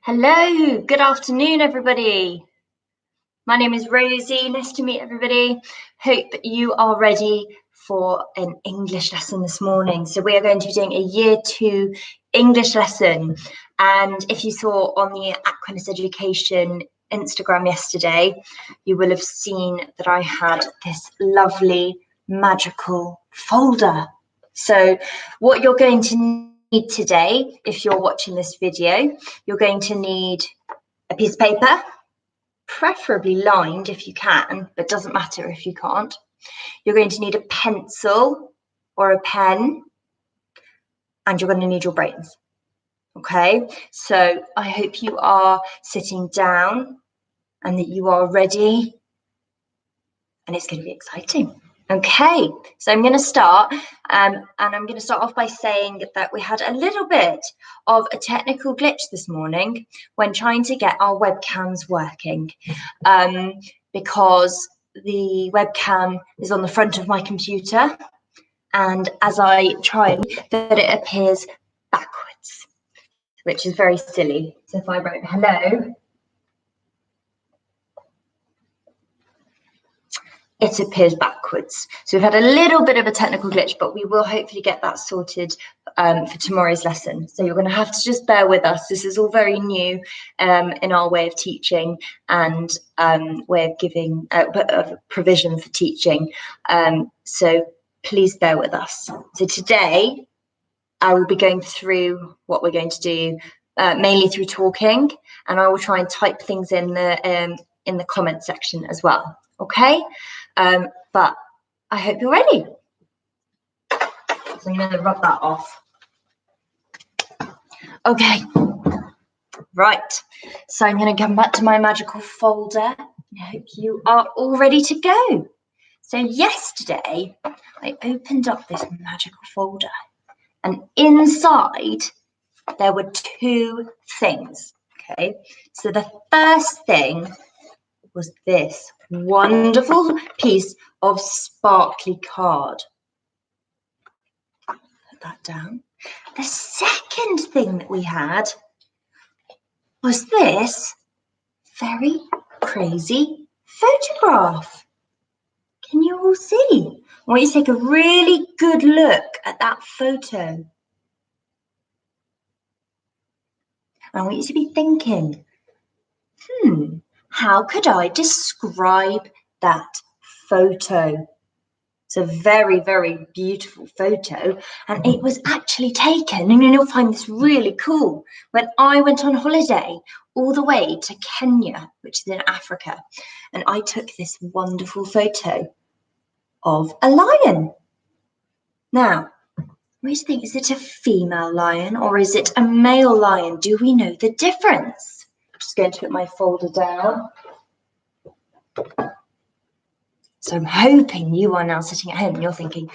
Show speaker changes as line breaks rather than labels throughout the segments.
Hello, good afternoon, everybody. My name is Rosie. Nice to meet everybody. Hope you are ready for an English lesson this morning. So we are going to be doing a Year 2 English lesson. And if you saw on the Aquinas Education Instagram yesterday, you will have seen that I had this lovely magical folder. So what you're going to need today, if you're watching this video, you're going to need a piece of paper, preferably lined if you can, but doesn't matter if you can't. You're going to need a pencil or a pen, and you're going to need your brains. Okay, so I hope you are sitting down and that you are ready, and it's going to be exciting. Okay, so I'm going to start, and I'm going to start off by saying that we had a little bit of a technical glitch this morning when trying to get our webcams working, because the webcam is on the front of my computer, and as I try that it appears backwards, which is very silly. So if I wrote hello, it appears backwards. So we've had a little bit of a technical glitch, but we will hopefully get that sorted for tomorrow's lesson. So you're going to have to just bear with us. This is all very new in our way of teaching and way of giving provision for teaching. So please bear with us. So today I will be going through what we're going to do mainly through talking, and I will try and type things in the comment section as well. Okay, but I hope you're ready. So I'm going to rub that off. Okay, right. So I'm going to come back to my magical folder. I hope you are all ready to go. So yesterday I opened up this magical folder, and inside there were two things. Okay, so the first thing was this wonderful piece of sparkly card. Put that down. The second thing that we had was this very crazy photograph. Can you all see? I want you to take a really good look at that photo. I want you to be thinking, how could I describe that photo? It's a very, very beautiful photo, and it was actually taken, and you'll find this really cool, when I went on holiday all the way to Kenya, which is in Africa, and I took this wonderful photo of a lion. Now, what do you think? Is it a female lion or is it a male lion? Do we know the difference? I'm just going to put my folder down. So I'm hoping you are now sitting at home and you're thinking,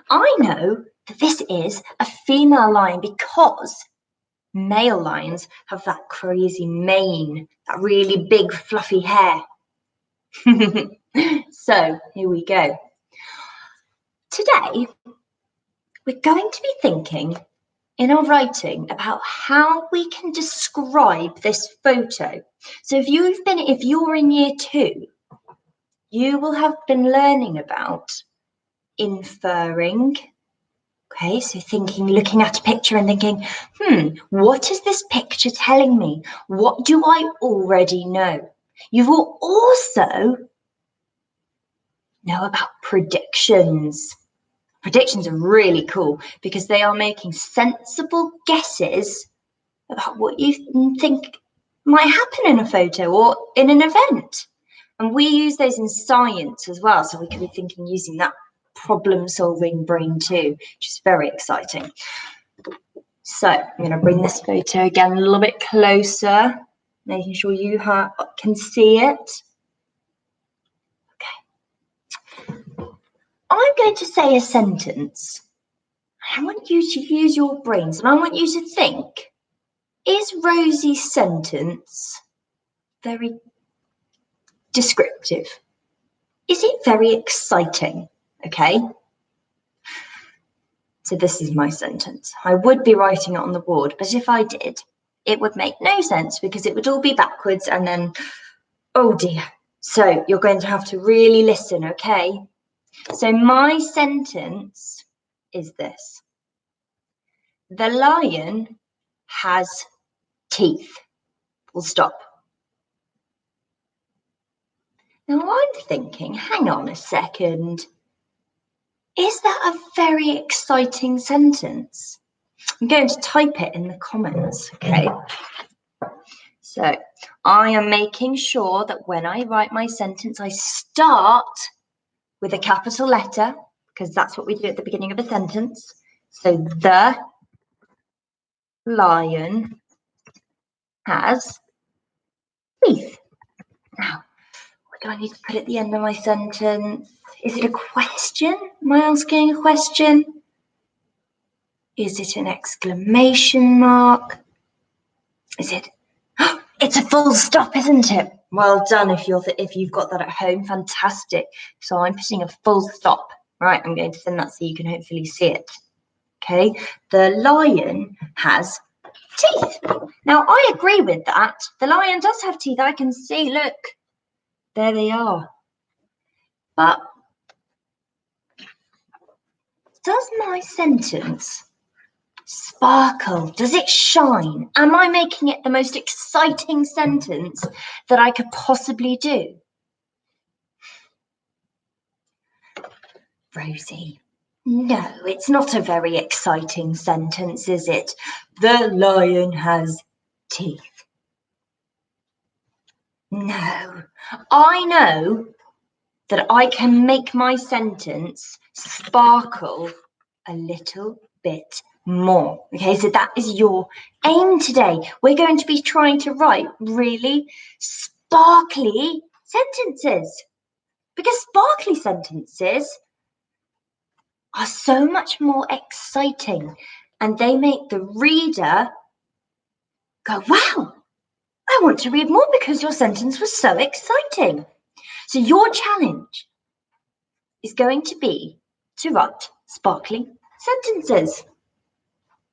I know that this is a female lion because male lions have that crazy mane, that really big fluffy hair. So here we go. Today, we're going to be thinking in our writing about how we can describe this photo. So if you're in Year 2, you will have been learning about inferring. Okay, so looking at a picture and thinking, what is this picture telling me? What do I already know? You will also know about predictions. Predictions are really cool because they are making sensible guesses about what you think might happen in a photo or in an event. And we use those in science as well. So we could be thinking using that problem-solving brain too, which is very exciting. So I'm going to bring this photo again a little bit closer, making sure you can see it. Okay. I'm going to say a sentence. I want you to use your brains and I want you to think, is Rosie's sentence very descriptive? Is it very exciting? Okay. So this is my sentence. I would be writing it on the board, but if I did, it would make no sense because it would all be backwards and then, oh dear. So you're going to have to really listen, okay? So my sentence is this. The lion has teeth. Full stop. Now I'm thinking, hang on a second. Is that a very exciting sentence? I'm going to type it in the comments, okay? So I am making sure that when I write my sentence, I start with a capital letter, because that's what we do at the beginning of a sentence. So the lion has teeth. Now, what do I need to put at the end of my sentence? Is it a question? Am I asking a question? Is it an exclamation mark? Is it? It's a full stop, isn't it? Well done if you've got that at home. Fantastic. So I'm putting a full stop. Right, I'm going to send that so you can hopefully see it. Okay, the lion has teeth. Now I agree with that. The lion does have teeth. I can see, look, there they are. But does my sentence sparkle? Does it shine? Am I making it the most exciting sentence that I could possibly do? Rosie, no, it's not a very exciting sentence, is it? The lion has teeth. No, I know that I can make my sentence sparkle a little bit more. Okay, so that is your aim today. We're going to be trying to write really sparkly sentences because sparkly sentences are so much more exciting and they make the reader go, wow, I want to read more because your sentence was so exciting. So your challenge is going to be to write sparkly sentences.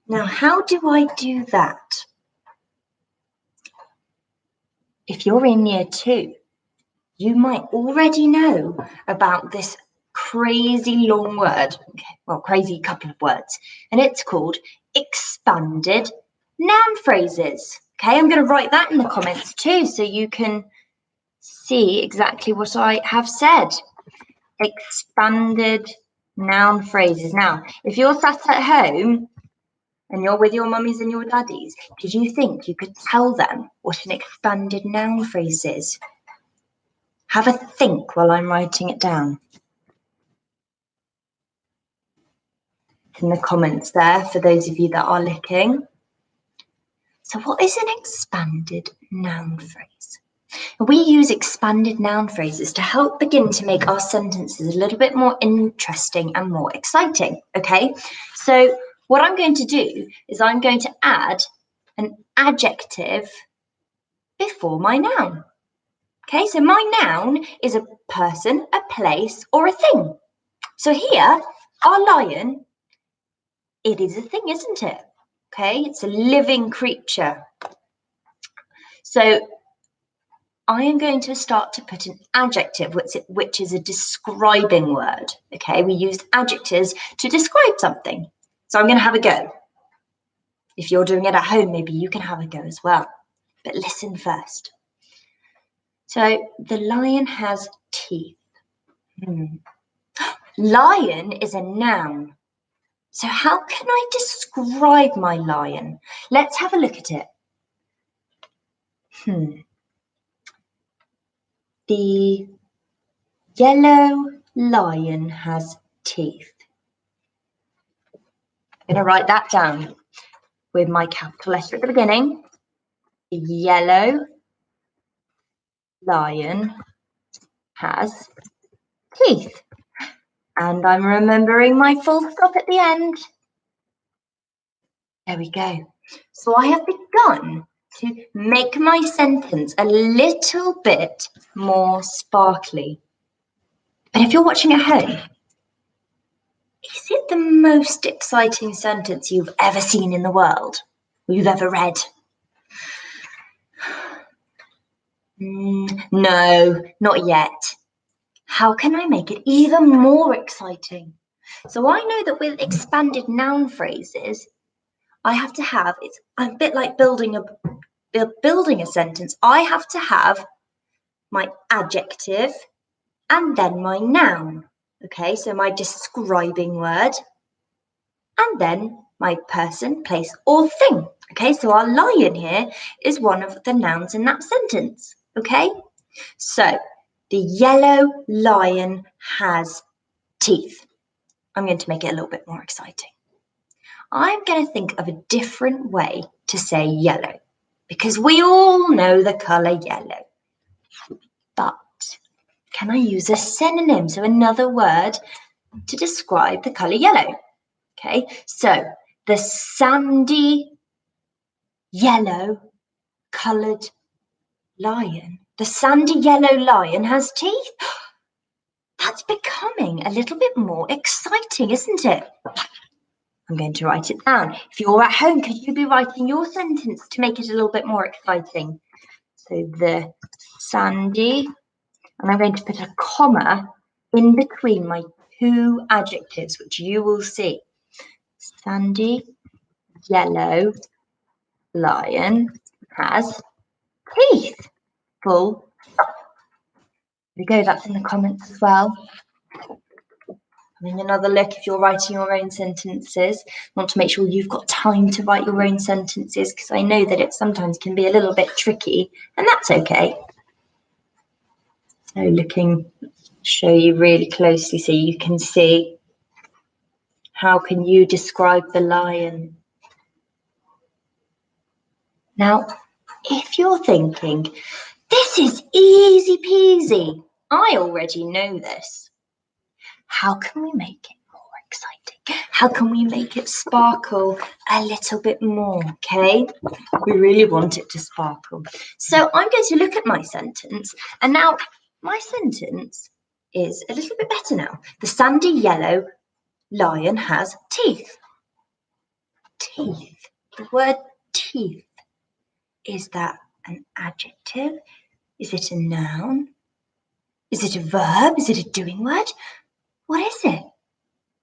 Now, how do I do that? If you're in year 2, you might already know about this crazy long word, well, crazy couple of words, and it's called expanded noun phrases. Okay, I'm going to write that in the comments too so you can see exactly what I have said. Expanded noun phrases. Now, if you're sat at home and you're with your mummies and your daddies, did you think you could tell them what an expanded noun phrase is? Have a think while I'm writing it down. In the comments there for those of you that are looking. So what is an expanded noun phrase? We use expanded noun phrases to help begin to make our sentences a little bit more interesting and more exciting, okay? So what I'm going to do is I'm going to add an adjective before my noun. Okay, so my noun is a person, a place, or a thing. So here, our lion, it is a thing, isn't it? Okay, it's a living creature. So I am going to start to put an adjective, which is a describing word. Okay, we use adjectives to describe something. So I'm going to have a go. If you're doing it at home, maybe you can have a go as well. But listen first. So the lion has teeth. Lion is a noun. So how can I describe my lion? Let's have a look at it. The yellow lion has teeth. I'm going to write that down with my capital letter at the beginning. The yellow lion has teeth. And I'm remembering my full stop at the end. There we go. So I have begun to make my sentence a little bit more sparkly. But if you're watching at home, is it the most exciting sentence you've ever seen in the world? Or you've ever read? No, not yet. How can I make it even more exciting? So I know that with expanded noun phrases, I have to have, it's a bit like building a sentence. I have to have my adjective and then my noun. Okay, so my describing word and then my person, place, or thing. Okay, so our lion here is one of the nouns in that sentence. Okay, so the yellow lion has teeth. I'm going to make it a little bit more exciting. I'm going to think of a different way to say yellow because we all know the colour yellow. But can I use a synonym, so another word to describe the colour yellow? Okay, so the sandy yellow coloured lion. The sandy yellow lion has teeth. That's becoming a little bit more exciting, isn't it? I'm going to write it down. If you're at home, could you be writing your sentence to make it a little bit more exciting? So the sandy, and I'm going to put a comma in between my two adjectives, which you will see. Sandy yellow lion has teeth. Full stop. There we go, that's in the comments as well. Having another look if you're writing your own sentences. Want to make sure you've got time to write your own sentences because I know that it sometimes can be a little bit tricky, and that's okay. So show you really closely so you can see how can you describe the lion. Now, if you're thinking, this is easy peasy, I already know this. How can we make it more exciting? How can we make it sparkle a little bit more, okay? We really want it to sparkle. So I'm going to look at my sentence, and now my sentence is a little bit better now. The sandy yellow lion has teeth. Teeth. The word teeth. Is that an adjective? Is it a noun? Is it a verb? Is it a doing word? What is it?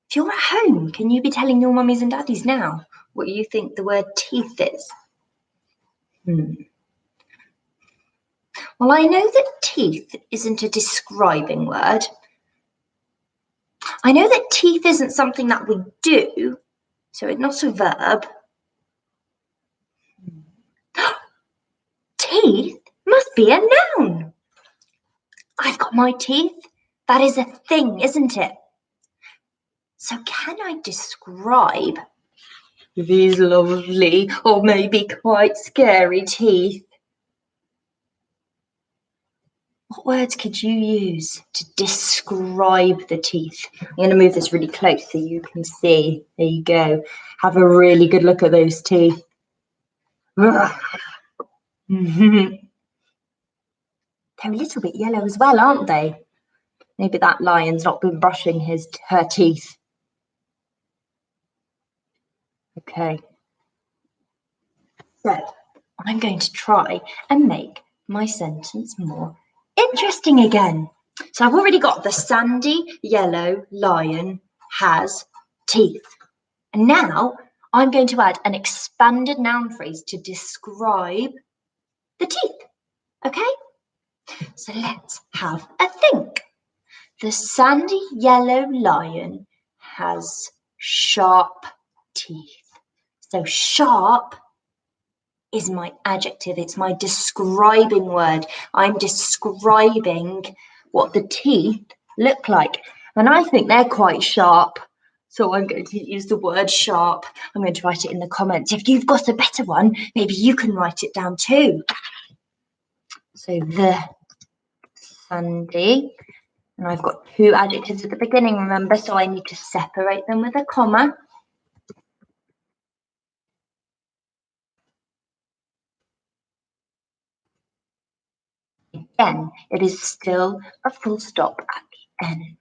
If you're at home, can you be telling your mummies and daddies now what you think the word teeth is? Well, I know that teeth isn't a describing word. I know that teeth isn't something that we do, so it's not a verb. Teeth must be a noun. I've got my teeth. That is a thing, isn't it? So can I describe these lovely or maybe quite scary teeth? What words could you use to describe the teeth? I'm going to move this really close so you can see. There you go. Have a really good look at those teeth. They're a little bit yellow as well, aren't they? Maybe that lion's not been brushing her teeth. Okay. So I'm going to try and make my sentence more interesting again. So I've already got the sandy yellow lion has teeth. And now I'm going to add an expanded noun phrase to describe the teeth. Okay? So let's have a think. The sandy yellow lion has sharp teeth. So sharp is my adjective. It's my describing word. I'm describing what the teeth look like. And I think they're quite sharp. So I'm going to use the word sharp. I'm going to write it in the comments. If you've got a better one, maybe you can write it down too. So the sandy. And I've got two adjectives at the beginning, remember, so I need to separate them with a comma. Again, it is still a full stop at the end.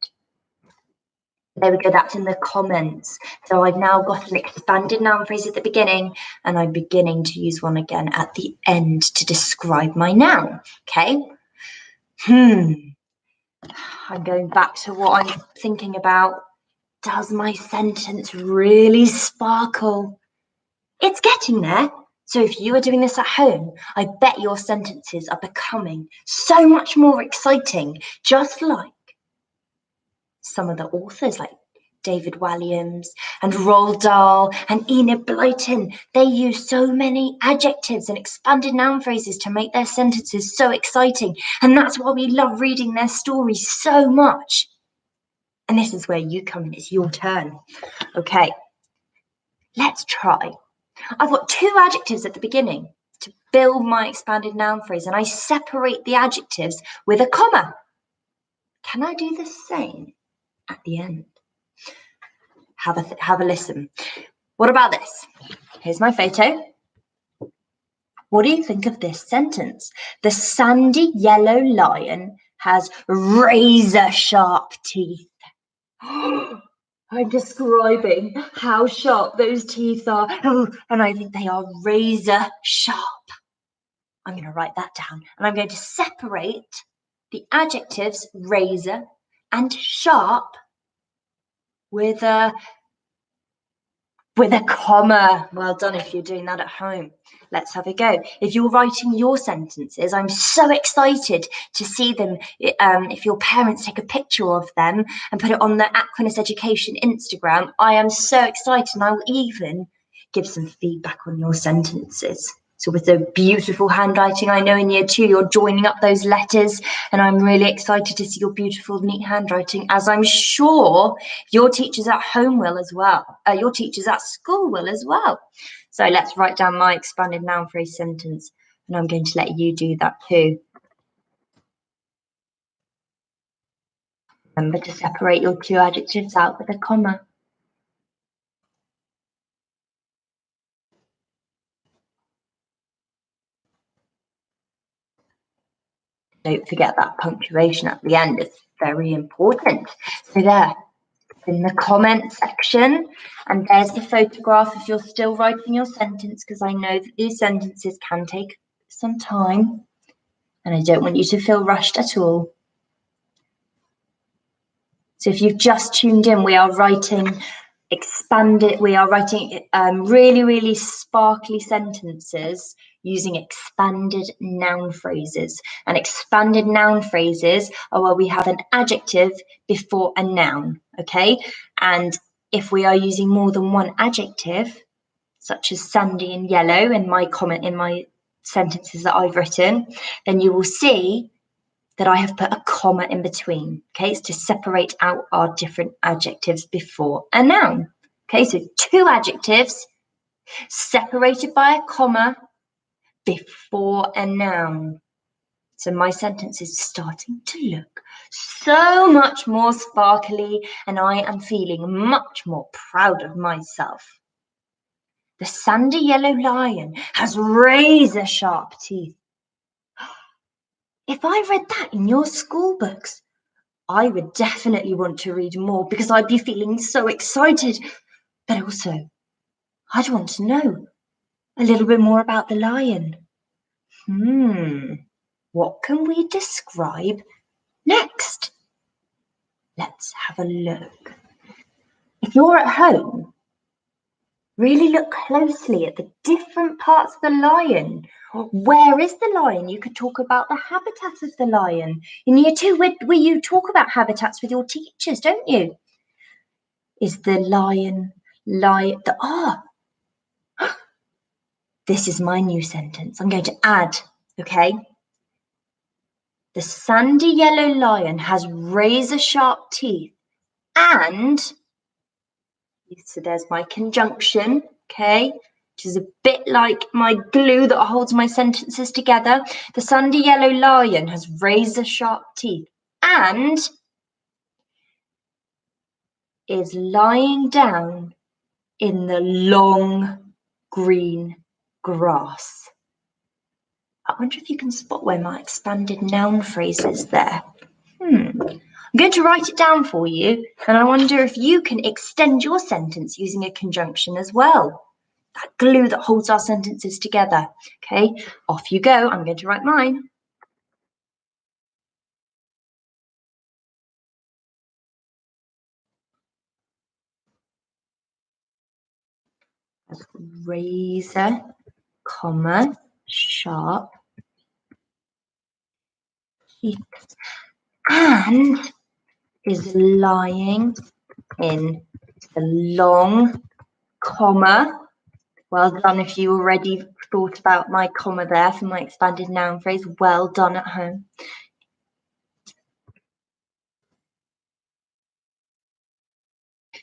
There we go, that's in the comments. So I've now got an expanded noun phrase at the beginning, and I'm beginning to use one again at the end to describe my noun, okay? I'm going back to what I'm thinking about. Does my sentence really sparkle? It's getting there. So if you are doing this at home, I bet your sentences are becoming so much more exciting, just like some of the authors like David Walliams and Roald Dahl and Enid Blyton. They use so many adjectives and expanded noun phrases to make their sentences so exciting. And that's why we love reading their stories so much. And this is where you come in. It's your turn. Okay, let's try. I've got two adjectives at the beginning to build my expanded noun phrase, and I separate the adjectives with a comma. Can I do the same at the end? Have a listen. What about this? Here's my photo. What do you think of this sentence? The sandy yellow lion has razor sharp teeth. I'm describing how sharp those teeth are. Oh, and I think they are razor sharp. I'm going to write that down, and I'm going to separate the adjectives razor and sharp with a comma. Well done if you're doing that at home. Let's have a go. If you're writing your sentences, I'm so excited to see them. If your parents take a picture of them and put it on the Aquinas Education Instagram, I am so excited, and I will even give some feedback on your sentences. So with the beautiful handwriting, I know in year 2 you're joining up those letters, and I'm really excited to see your beautiful, neat handwriting, as I'm sure your teachers at home will as well. Your teachers at school will as well. So let's write down my expanded noun phrase sentence, and I'm going to let you do that too. Remember to separate your two adjectives out with a comma. Don't forget that punctuation at the end. It's very important. So there, in the comment section, and there's the photograph if you're still writing your sentence, because I know that these sentences can take some time, and I don't want you to feel rushed at all. So if you've just tuned in, we are writing really, really sparkly sentences using expanded noun phrases. And expanded noun phrases are where we have an adjective before a noun, okay? And if we are using more than one adjective, such as sandy and yellow in my sentences that I've written, then you will see that I have put a comma in between, okay? It's to separate out our different adjectives before a noun. Okay, so two adjectives separated by a comma before a noun. So my sentence is starting to look so much more sparkly, and I am feeling much more proud of myself. The sandy yellow lion has razor sharp teeth. If I read that in your school books, I would definitely want to read more, because I'd be feeling so excited. But also, I'd want to know a little bit more about the lion. What can we describe next? Let's have a look. If you're at home, really look closely at the different parts of the lion. Where is the lion? You could talk about the habitat of the lion. In year 2, where you talk about habitats with your teachers, don't you? Is the lion this is my new sentence. I'm going to add, okay? The sandy yellow lion has razor sharp teeth, and so there's my conjunction, okay, which is a bit like my glue that holds my sentences together. The sandy yellow lion has razor sharp teeth and is lying down in the long green grass. I wonder if you can spot where my expanded noun phrase is there. I'm I'm going to write it down for you, and I wonder if you can extend your sentence using a conjunction as well. That glue that holds our sentences together. Okay, off you go. I'm going to write mine. Razor, comma, sharp teeth, and is lying in the long comma. Well done if you already thought about my comma there for my expanded noun phrase. Well done at home.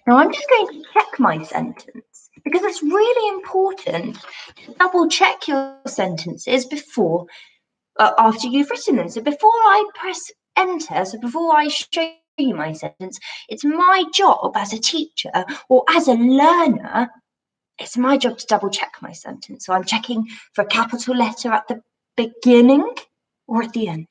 Now I'm just going to check my sentence because it's really important to double check your sentences before, after you've written them. So before I press enter, so before I show you my sentence, it's my job as a teacher or as a learner, it's my job to double check my sentence. So I'm checking for a capital letter at the beginning or at the end.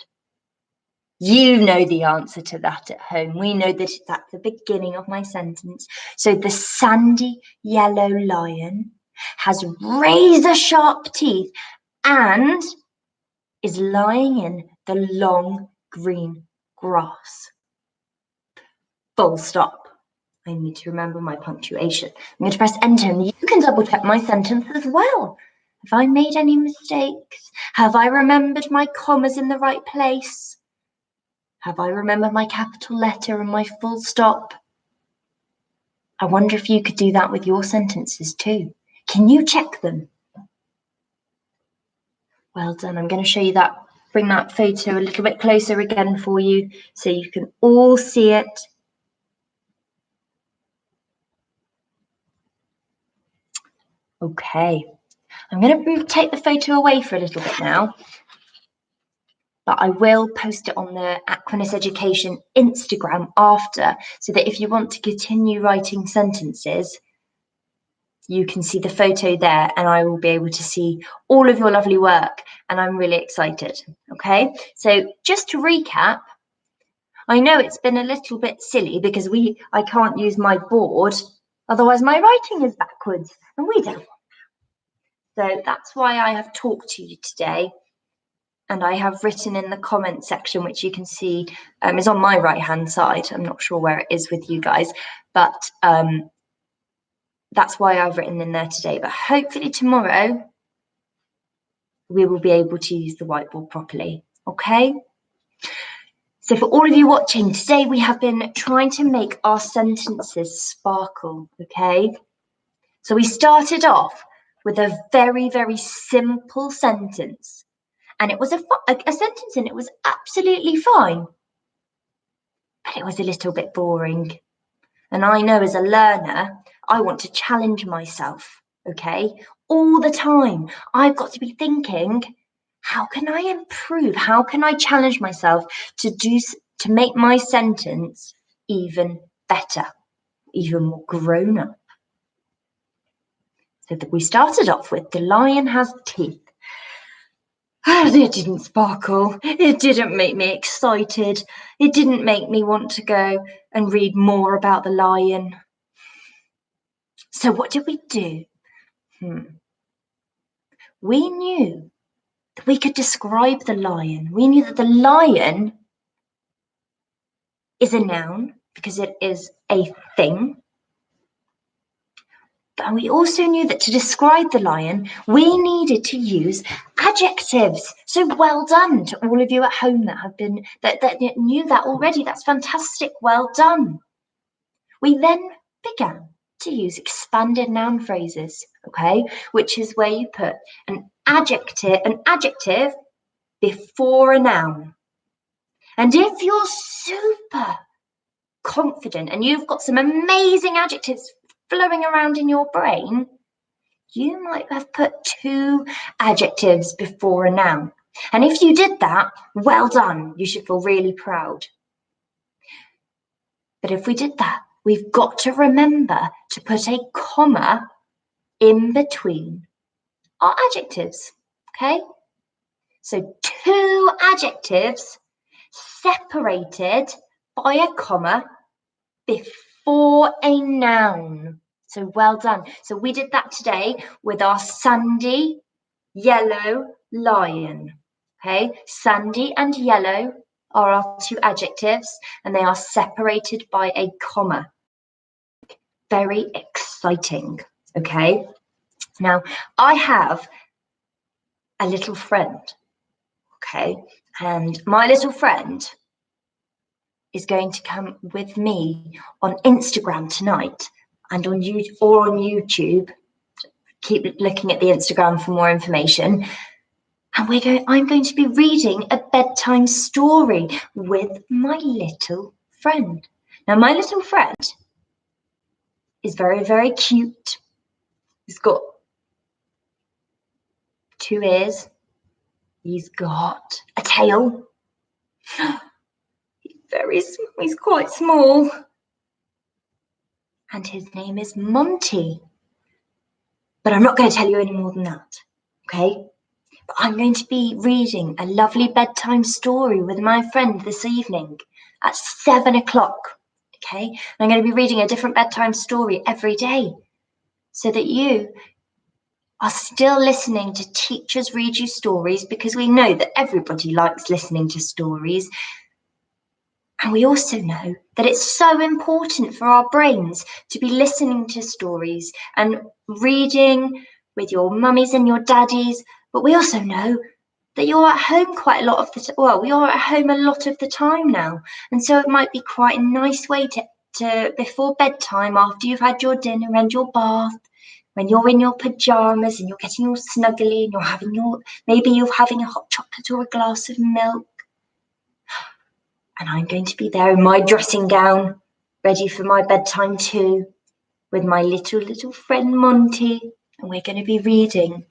You know the answer to that at home. We know that it's at the beginning of my sentence. So the sandy yellow lion has razor sharp teeth and is lying in the long green grass. Full stop. I need to remember my punctuation. I'm going to press enter and you can double check my sentence as well. Have I made any mistakes? Have I remembered my commas in the right place? Have I remembered my capital letter and my full stop? I wonder if you could do that with your sentences too. Can you check them? Well done. I'm going to show you that, bring that photo a little bit closer again for you so you can all see it. Okay, I'm going to take the photo away for a little bit now, but I will post it on the Aquinas Education Instagram after, so that if you want to continue writing sentences, you can see the photo there and I will be able to see all of your lovely work, and I'm really excited. Okay, so just to recap, I know it's been a little bit silly because I can't use my board, otherwise my writing is backwards and we don't. So that's why I have talked to you today, and I have written in the comment section, which you can see is on my right hand side. I'm not sure where it is with you guys, but that's why I've written in there today. But hopefully tomorrow we will be able to use the whiteboard properly. Okay. So for all of you watching today, we have been trying to make our sentences sparkle. Okay. So we started off with a very, very simple sentence, and it was a sentence and it was absolutely fine, but it was a little bit boring. And I know as a learner, I want to challenge myself, okay? All the time, I've got to be thinking, how can I improve? How can I challenge myself to make my sentence even better, even more grown up? So that we started off with, the lion has teeth. It didn't sparkle. It didn't make me excited. It didn't make me want to go and read more about the lion. So what did we do? We knew that we could describe the lion. We knew that the lion is a noun because it is a thing. And we also knew that to describe the lion, we needed to use adjectives. So well done to all of you at home that knew that already. That's fantastic. Well done. We then began to use expanded noun phrases, okay, which is where you put an adjective before a noun. And if you're super confident and you've got some amazing adjectives flowing around in your brain, you might have put 2 adjectives before a noun. And if you did that, well done. You should feel really proud. But if we did that, we've got to remember to put a comma in between our adjectives, okay? So 2 adjectives separated by a comma before a noun. So well done. So we did that today with our sandy, yellow lion. Okay, sandy and yellow are our two adjectives, and they are separated by a comma. Very exciting. Okay, now I have a little friend. Okay, and my little friend is going to come with me on Instagram tonight and on YouTube. Keep looking at the Instagram for more information. And I'm going to be reading a bedtime story with my little friend. Now, my little friend is very, very cute. He's got 2 ears. He's got a tail. He's quite small. And his name is Monty. But I'm not going to tell you any more than that, okay? But I'm going to be reading a lovely bedtime story with my friend this evening at 7 o'clock, okay? And I'm going to be reading a different bedtime story every day so that you are still listening to teachers read you stories, because we know that everybody likes listening to stories. And we also know that it's so important for our brains to be listening to stories and reading with your mummies and your daddies. But we also know that you're at home quite a lot of you're at home a lot of the time now. And so it might be quite a nice way to before bedtime, after you've had your dinner and your bath, when you're in your pajamas and you're getting all snuggly and maybe you're having a hot chocolate or a glass of milk. And I'm going to be there in my dressing gown, ready for my bedtime too, with my little friend Monty. And we're going to be reading.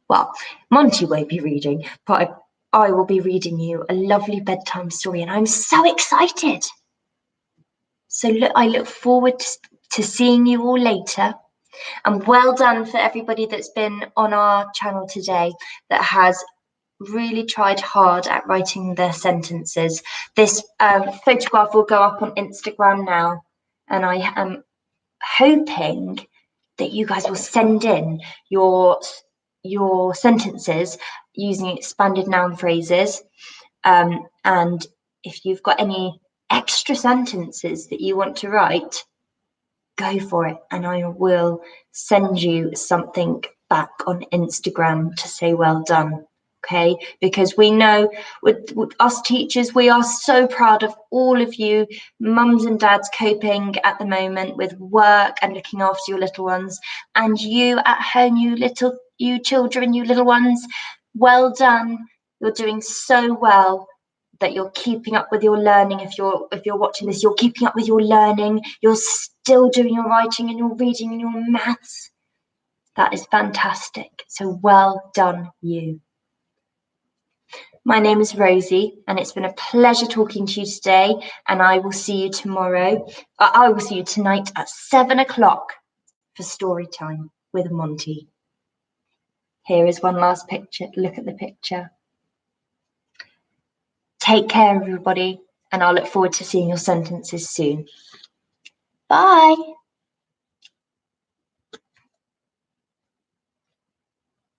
Well, Monty won't be reading, but I will be reading you a lovely bedtime story, and I'm so excited. So I look forward to seeing you all later. And well done for everybody that's been on our channel today that has really tried hard at writing their sentences. This photograph will go up on Instagram now, and I am hoping that you guys will send in your sentences using expanded noun phrases, and if you've got any extra sentences that you want to write, go for it, and I will send you something back on Instagram to say well done. Okay, because we know with us teachers, we are so proud of all of you mums and dads coping at the moment with work and looking after your little ones, and you at home, you children, you little ones, well done. You're doing so well that you're keeping up with your learning. If you're watching this, you're keeping up with your learning. You're still doing your writing and your reading and your maths. That is fantastic. So well done, you. My name is Rosie, and it's been a pleasure talking to you today, and I will see you tomorrow. I will see you tonight at 7 o'clock for story time with Monty. Here is one last picture. Look at the picture. Take care, everybody, and I'll look forward to seeing your sentences soon. Bye.